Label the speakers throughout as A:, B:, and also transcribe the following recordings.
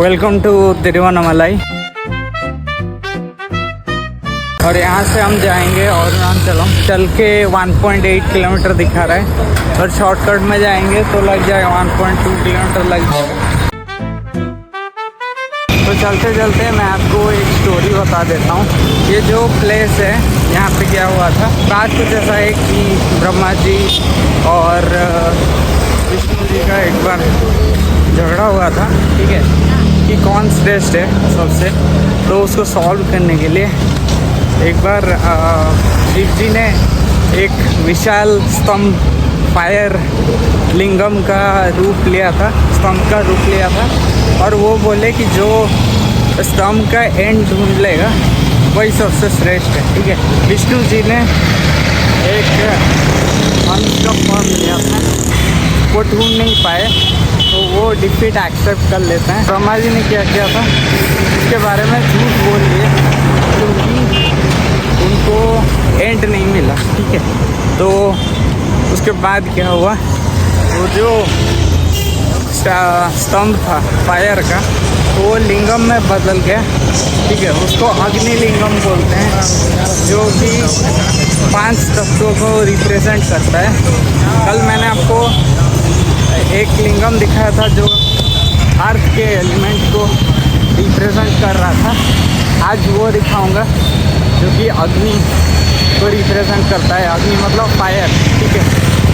A: Welcome to Tiruvannamalai. और यहाँ से हम जाएंगे अरुणाचलम। चल के 1.8 किलोमीटर दिखा रहा है और शॉर्टकट में जाएंगे तो लग जाएगा 1.2 किलोमीटर लग जाएगा। तो चलते चलते मैं आपको एक स्टोरी बता देता हूँ। ये जो प्लेस है यहाँ पे क्या हुआ था, बात कुछ ऐसा है कि ब्रह्मा जी और विष्णु जी का एक बार झगड़ा हुआ था, ठीक है, कि कौन श्रेष्ठ है सबसे। तो उसको सॉल्व करने के लिए एक बार शिव जी ने एक विशाल स्तंभ, फायर लिंगम का रूप लिया था, स्तंभ का रूप लिया था। और वो बोले कि जो स्तंभ का एंड ढूंढ लेगा वही सबसे श्रेष्ठ है, ठीक है। विष्णु जी ने एक हंस का फॉर्म लिया था, वो ढूंढ नहीं पाए तो वो डिफीट एक्सेप्ट कर लेते हैं। ब्रह्मा जी ने क्या किया था, इसके बारे में झूठ बोल दिए क्योंकि उनको एंड नहीं मिला, ठीक है। तो उसके बाद क्या हुआ, वो जो स्तंभ था फायर का वो लिंगम में बदल गया, ठीक है। उसको अग्नि लिंगम बोलते हैं, जो कि 5 तत्वों को रिप्रेजेंट करता है। कल मैंने आपको एक लिंगम दिखाया था जो अर्थ के एलिमेंट को रिप्रेजेंट कर रहा था। आज वो दिखाऊंगा जो कि अग्नि को रिप्रेजेंट करता है। अग्नि मतलब फायर, ठीक है।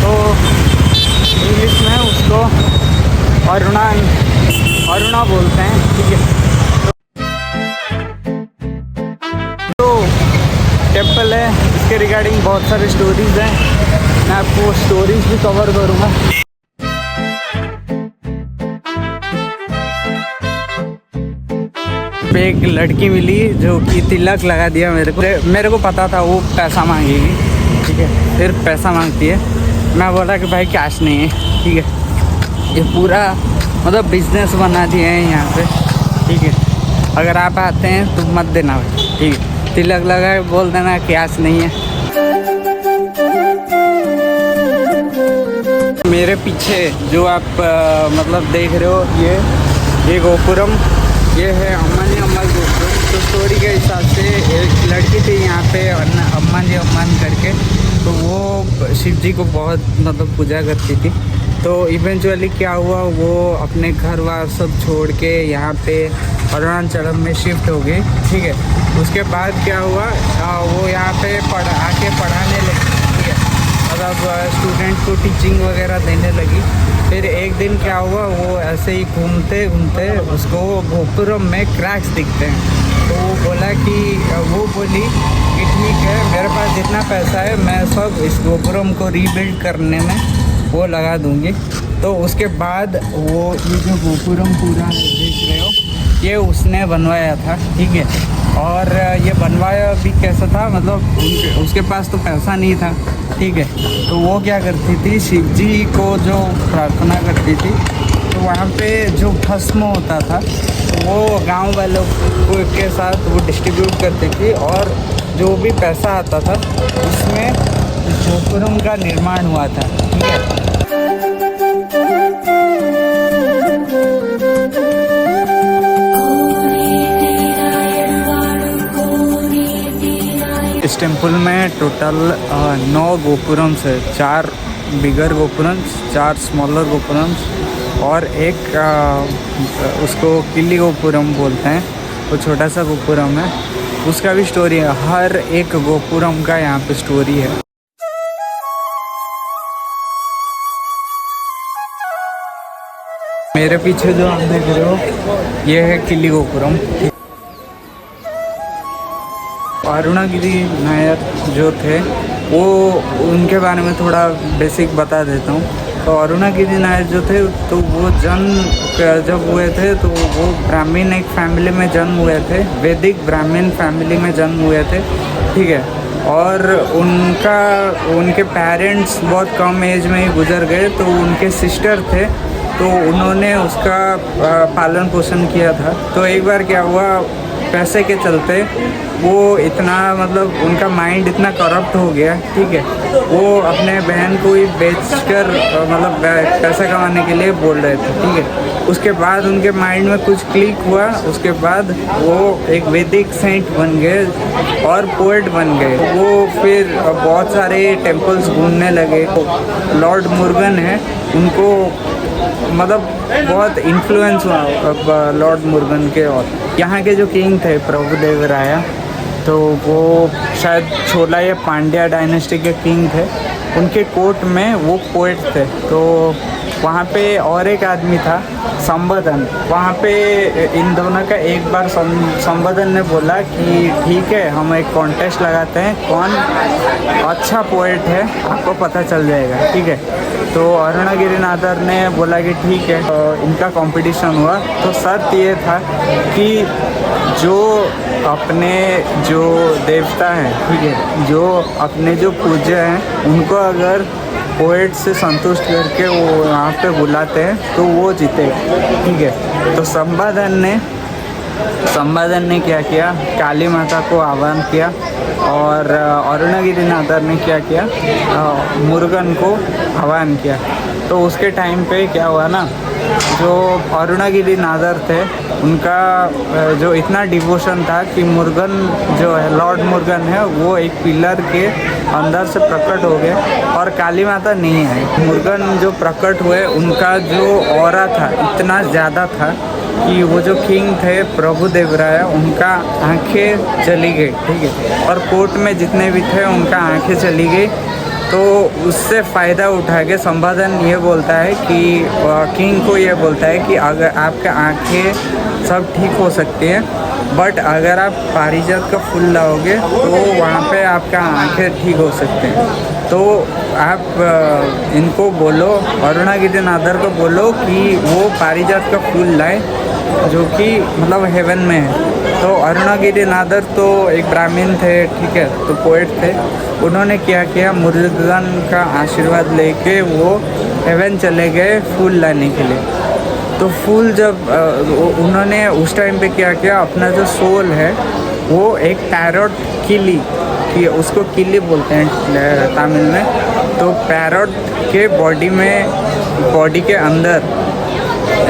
A: तो इंग्लिश में उसको अरुणा बोलते हैं, ठीक है। तो टेम्पल है, इसके रिगार्डिंग बहुत सारे स्टोरीज हैं, मैं आपको स्टोरीज भी कवर करूँगा। पे एक लड़की मिली जो कि तिलक लगा दिया मेरे को पता था वो पैसा मांगेगी, ठीक है। फिर पैसा मांगती है, मैं बोला कि भाई कैश नहीं है, ठीक है। ये पूरा मतलब बिजनेस बना दिए हैं यहाँ पे, ठीक है। अगर आप आते हैं तो मत देना भाई, ठीक है। तिलक लगा के बोल देना कैश नहीं है। मेरे पीछे जो आप मतलब देख रहे हो ये गोपुरम, ये है अम्मानी अम्मा गोपुरम। तो स्टोरी के हिसाब से एक लड़की थी यहाँ पे अम्मान करके, तो वो शिव जी को बहुत मतलब पूजा करती थी। तो इवेंचुअली क्या हुआ, वो अपने घर वार सब छोड़ के यहाँ पे अरुणाचलम में शिफ्ट हो गई, ठीक है। उसके बाद क्या हुआ, वो यहाँ पे आके पढ़ाने लगी, ठीक है। मतलब स्टूडेंट को टीचिंग वगैरह देने लगी। फिर एक दिन क्या हुआ, वो ऐसे ही घूमते घूमते उसको गोपुरम में क्रैक्स दिखते हैं। तो वो बोली कि ठीक है, मेरे पास जितना पैसा है मैं सब इस गोपुरम को रीबिल्ड करने में वो लगा दूंगी। तो उसके बाद वो ये जो गोपुरम पूरा देख रहे हो, ये उसने बनवाया था, ठीक है। और ये बनवाया भी कैसा था, मतलब उसके पास तो पैसा नहीं था, ठीक है। तो वो क्या करती थी, शिव जी को जो प्रार्थना करती थी, तो वहाँ पे जो भस्म होता था वो गांव वालों के साथ वो डिस्ट्रीब्यूट करती थी। और जो भी पैसा आता था उसमें गोपुरम का निर्माण हुआ था, ठीक है। इस टेम्पल में टोटल 9 गोपुरम्स है, 4 बिगर गोपुरम्स, 4 स्मॉलर गोपुरम्स और एक उसको किली गोपुरम बोलते हैं, वो छोटा सा गोपुरम है। उसका भी स्टोरी है, हर एक गोपुरम का यहाँ पे स्टोरी है। मेरे पीछे जो आप देख रहे हो ये है किली गोपुरम। अरुणागिरी नायर जो थे वो, उनके बारे में थोड़ा बेसिक बता देता हूँ। तो अरुणागिरी नायर जो थे, तो वो जन्म जब हुए थे तो वो ब्राह्मण एक फैमिली में जन्म हुए थे, वैदिक ब्राह्मण फैमिली में जन्म हुए थे, ठीक है। और उनके पेरेंट्स बहुत कम एज में ही गुजर गए। तो उनके सिस्टर थे, तो उन्होंने उसका पालन पोषण किया था। तो एक बार क्या हुआ, पैसे के चलते वो इतना मतलब उनका माइंड इतना करप्ट हो गया, ठीक है। वो अपने बहन को ही बेचकर मतलब पैसा कमाने के लिए बोल रहे थे, ठीक है। उसके बाद उनके माइंड में कुछ क्लिक हुआ, उसके बाद वो एक वैदिक सेंट बन गए और पोएट बन गए। वो फिर बहुत सारे टेम्पल्स घूमने लगे। लॉर्ड मुर्गन है, उनको मतलब बहुत इन्फ्लुएंस हुआ लॉर्ड मुर्गन के। और यहाँ के जो किंग थे प्रभुदेव राया, तो वो शायद छोला या पांड्या डायनेस्टी के किंग थे। उनके कोर्ट में वो पोएट थे। तो वहाँ पे और एक आदमी था संबोधन। वहाँ पे इन दोनों का एक बार संबोधन ने बोला कि ठीक है, हम एक कॉन्टेस्ट लगाते हैं, कौन अच्छा पोएट है आपको पता चल जाएगा, ठीक है। तो अरुणागिरीनाथर ने बोला कि ठीक है। इनका कंपटीशन हुआ। तो शर्त ये था कि जो अपने जो देवता हैं, ठीक है, जो अपने जो पूज्य हैं, उनको अगर पोएट से संतुष्ट करके वो वहाँ पे बुलाते हैं तो वो जीते, ठीक है। तो संबादन ने क्या किया, काली माता को आह्वान किया और अरुणागिरीनाथर ने क्या किया, मुर्गन को आह्वान किया। तो उसके टाइम पे क्या हुआ ना, जो अरुणागिरीनाथर थे उनका जो इतना डिवोशन था कि मुर्गन जो है, लॉर्ड मुर्गन है, वो एक पिलर के अंदर से प्रकट हो गए और काली माता नहीं आई। मुर्गन जो प्रकट हुए, उनका जो ऑरा था इतना ज़्यादा था कि वो जो किंग थे प्रभुदेव राय, उनका आंखें चली गई, ठीक है। और कोर्ट में जितने भी थे उनका आंखें चली गई। तो उससे फ़ायदा उठा के संबोधन ये बोलता है कि किंग को ये बोलता है कि अगर आपके आंखें सब ठीक हो सकती हैं, बट अगर आप पारिजात का फूल लाओगे तो वहाँ पे आपका आंखें ठीक हो सकते हैं। तो आप इनको बोलो, अरुणागिरीनाथर को बोलो कि वो पारिजात का फूल लाए जो कि मतलब हेवन में है। तो अरुणागिरीनाथर तो एक ब्राह्मण थे, ठीक है, तो पोएट थे। उन्होंने क्या किया, मुर्गन का आशीर्वाद लेके वो हेवन चले गए फूल लाने के लिए। तो फूल जब उन्होंने उस टाइम पे क्या किया, अपना जो सोल है वो एक पैरोट किली, कि उसको किली बोलते हैं तमिल में। तो पैरोट के बॉडी के अंदर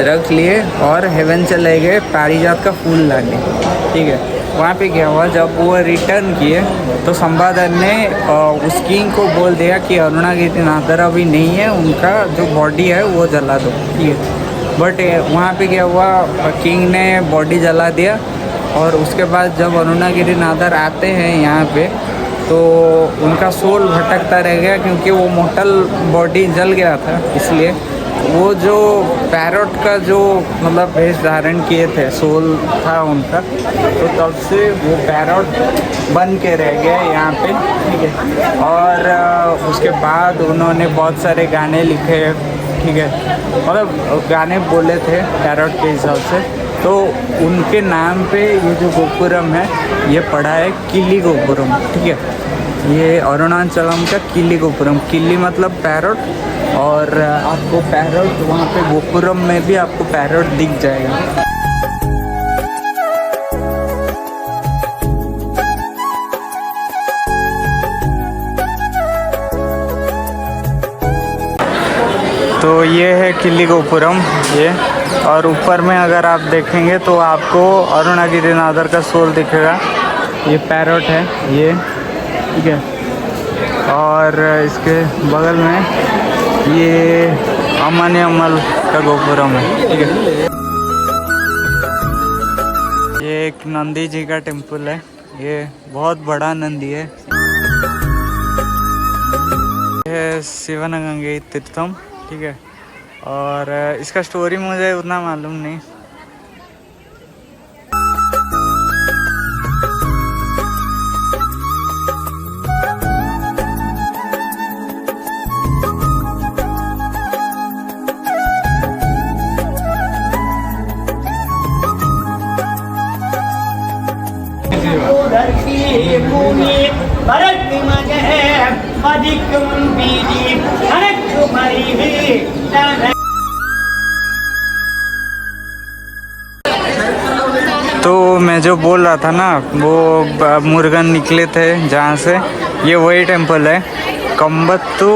A: रख लिए और हेवन चले गए पारिजात का फूल लाने, ठीक है। वहाँ पे क्या हुआ, जब वो रिटर्न किए तो संबादन ने उस किंग को बोल दिया कि अरुणागिरीनाथर अभी नहीं है, उनका जो बॉडी है वो जला दो, ठीक है। बट वहाँ पे क्या हुआ, किंग ने बॉडी जला दिया। और उसके बाद जब अरुणागिरीनाथर आते हैं यहाँ पे, तो उनका सोल भटकता रह गया क्योंकि वो मोटल बॉडी जल गया था। इसलिए वो जो पैरोट का जो मतलब भेष धारण किए थे, सोल था उनका, तो तब से वो पैरोट बन के रह गए यहाँ पे, ठीक है। और उसके बाद उन्होंने बहुत सारे गाने लिखे, ठीक है, मतलब गाने बोले थे पैरोट के हिसाब से। तो उनके नाम पे ये जो गोपुरम है ये पड़ा है किली गोपुरम, ठीक है। ये अरुणाचलम का किली गोपुरम, किली मतलब पैरोट, और आपको पैरोट वहाँ पे गोपुरम में भी आपको पैरोट दिख जाएगा। तो ये है किली गोपुरम ये। और ऊपर में अगर आप देखेंगे तो आपको अरुणागिरीनाथर का सोल दिखेगा। ये पैरोट है ये, ठीक है। और इसके बगल में ये अमान्य अमल का गोपुरम है, ठीक है। ये एक नंदी जी का टेम्पल है, ये बहुत बड़ा नंदी है। ये शिवनगंगे तीर्थम, ठीक है। और इसका स्टोरी मुझे उतना मालूम नहीं। तो मैं जो बोल रहा था ना, वो मुर्गन निकले थे जहाँ से, ये वही टेम्पल है। कम्बत्तू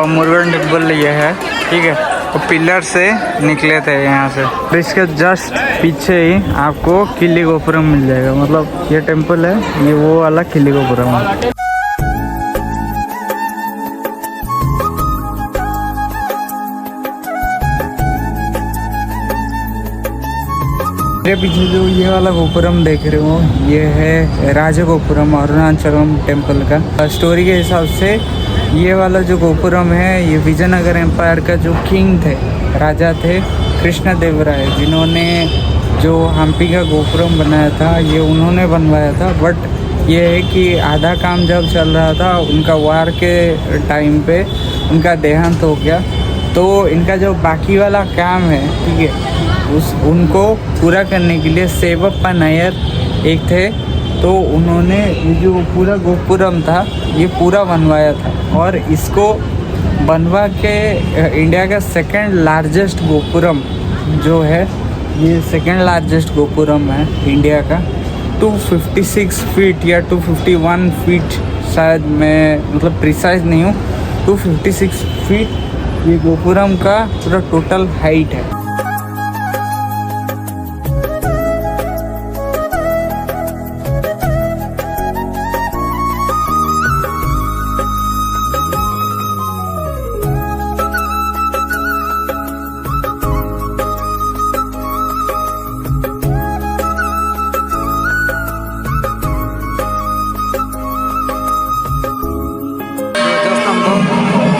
A: मुर्गन टेम्पल ये है, ठीक है। तो पिलर से निकले थे यहाँ से। तो इसके जस्ट पीछे ही आपको किली गोपुरम मिल जाएगा। मतलब ये टेम्पल है, ये वो वाला किली गोपुरम है। मेरे पीछे जो ये वाला गोपुरम देख रहे हो, ये है राजगोपुरम अरुणाचलम टेम्पल का। स्टोरी के हिसाब से ये वाला जो गोपुरम है, ये विजयनगर एम्पायर का जो किंग थे, राजा थे, कृष्णदेवराय, जिन्होंने जो हम्पी का गोपुरम बनाया था, ये उन्होंने बनवाया था। बट ये है कि आधा काम जब चल रहा था, उनका वार के टाइम पे उनका देहांत हो गया। तो इनका जो बाकी वाला काम है, ठीक है, उनको पूरा करने के लिए सेवप्पा नायर एक थे, तो उन्होंने ये जो पूरा गोपुरम था ये पूरा बनवाया था। और इसको बनवा के इंडिया का सेकंड लार्जेस्ट गोपुरम जो है, ये सेकंड लार्जेस्ट गोपुरम है इंडिया का। 256 फीट या 251 फीट, शायद मैं मतलब प्रिसाइज नहीं हूँ, 256 फीट ये गोपुरम का पूरा टोटल हाइट है।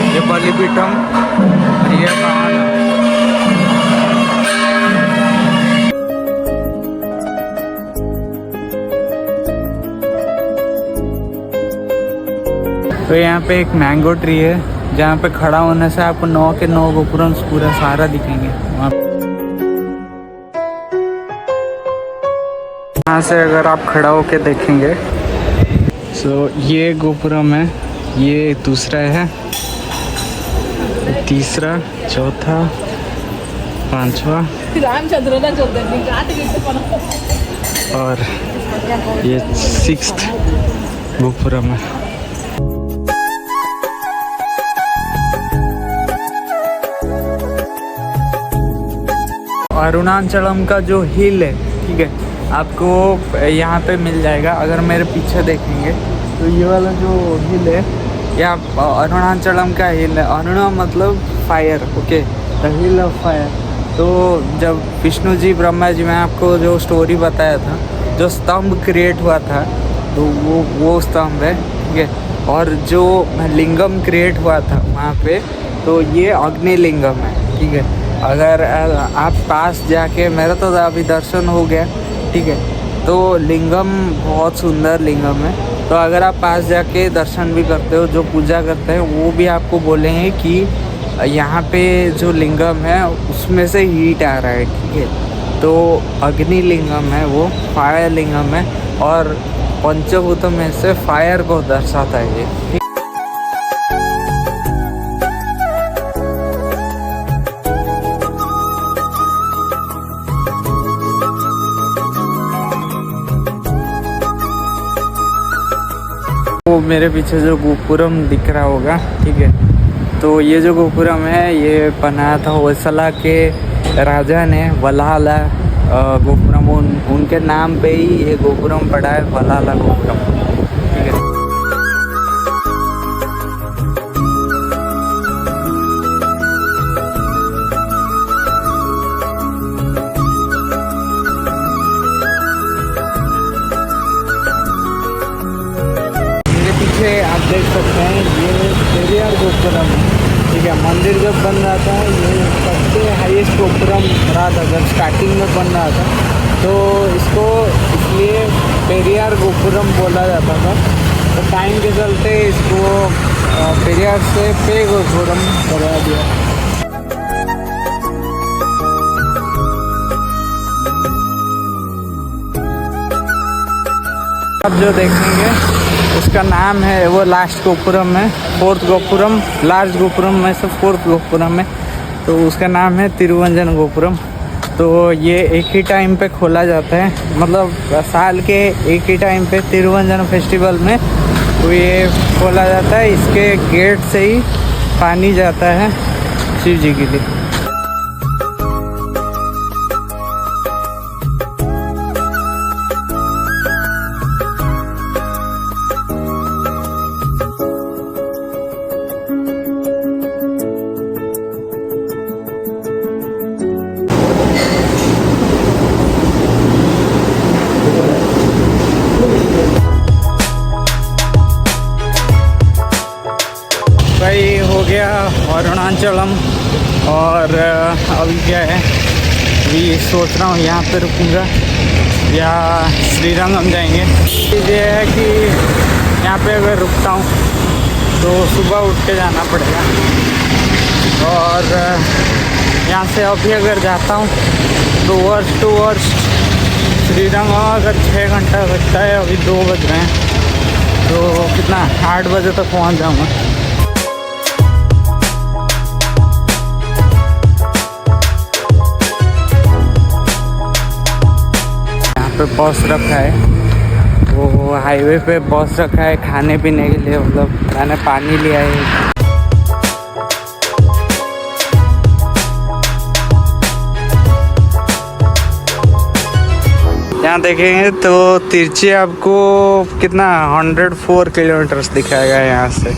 A: ये बलिपीठम, ये तो यहाँ पे एक मैंगो ट्री है, जहाँ पे खड़ा होने से आपको 9 के 9 गोपुरम पूरा सारा दिखेंगे। यहाँ से अगर आप खड़ा होके देखेंगे, तो ये गोपुरम है, ये दूसरा है, तीसरा, चौथा, पांचवा और ये 6th गोपुरम है। अरुणाचलम का जो हिल है, ठीक है, आपको यहाँ पे मिल जाएगा। अगर मेरे पीछे देखेंगे तो ये वाला जो हिल है, या अरुणाचलम का हिल है। अरुणा मतलब fire, okay, the hill of fire. तो जब विष्णु जी, ब्रह्मा जी, मैं आपको जो स्टोरी बताया था, जो स्तंभ क्रिएट हुआ था, तो वो स्तंभ है, ठीक है। और जो लिंगम क्रिएट हुआ था वहाँ पे, तो ये अग्नि लिंगम है, ठीक है। अगर आप पास जाके, मेरा तो अभी दर्शन हो गया, ठीक है, तो लिंगम बहुत सुंदर लिंगम है। तो अगर आप पास जाके दर्शन भी करते हो, जो पूजा करते हैं, वो भी आपको बोलेंगे कि यहाँ पे जो लिंगम है उसमें से हीट आ रहा है, ठीक है। तो अग्नि लिंगम है, वो फायर लिंगम है, और पंचभूतों में से फायर को दर्शाता है ये, ठीक। मेरे पीछे जो गोपुरम दिख रहा होगा, ठीक है, तो ये जो गोपुरम है, ये बनाया था होयसला के राजा ने। वलाला गोपुरम, उनके नाम पे ही ये गोपुरम पड़ा है, वलाला गोपुरम, ठीक है। आप देख सकते हैं ये पेरियार गोपुरम है, ठीक है। मंदिर जब बन रहा था, ये सबसे हाईएस्ट गोपुरम रहा था जब स्टार्टिंग में बन रहा था, तो इसको इसलिए पेरियार गोपुरम बोला जाता था। तो टाइम के चलते इसको पेरियार से पे गोपुरम करवा दिया। आप जो देखेंगे उसका नाम है, वो लास्ट गोपुरम है, 4th गोपुरम, लार्ज गोपुरम में से 4th गोपुरम है, तो उसका नाम है तिरुवंजन गोपुरम। तो ये एक ही टाइम पे खोला जाता है, मतलब साल के एक ही टाइम पे तिरुवंजन फेस्टिवल में तो ये खोला जाता है। इसके गेट से ही पानी जाता है शिव जी के लिए। भाई हो गया अरुणाचलम और अभी क्या है, अभी सोच रहा हूँ यहाँ पे रुकूँगा या श्रीरंगम जाएंगे। ये है कि यहाँ पे अगर रुकता हूँ तो सुबह उठ के जाना पड़ेगा और यहाँ से अभी अगर जाता हूँ तो वर्स्ट टू वर्स्ट श्रीरंगम अगर 6 घंटा लगता है। अभी 2 बज रहे हैं तो कितना 8 बजे तक पहुँच जाऊँगा। पे बस रखा है, वो हाईवे पे बस रखा है खाने पीने के लिए, मतलब मैंने पानी लिया है। यहाँ देखेंगे तो तिरछी आपको कितना 104 किलोमीटर्स दिखाएगा यहाँ से।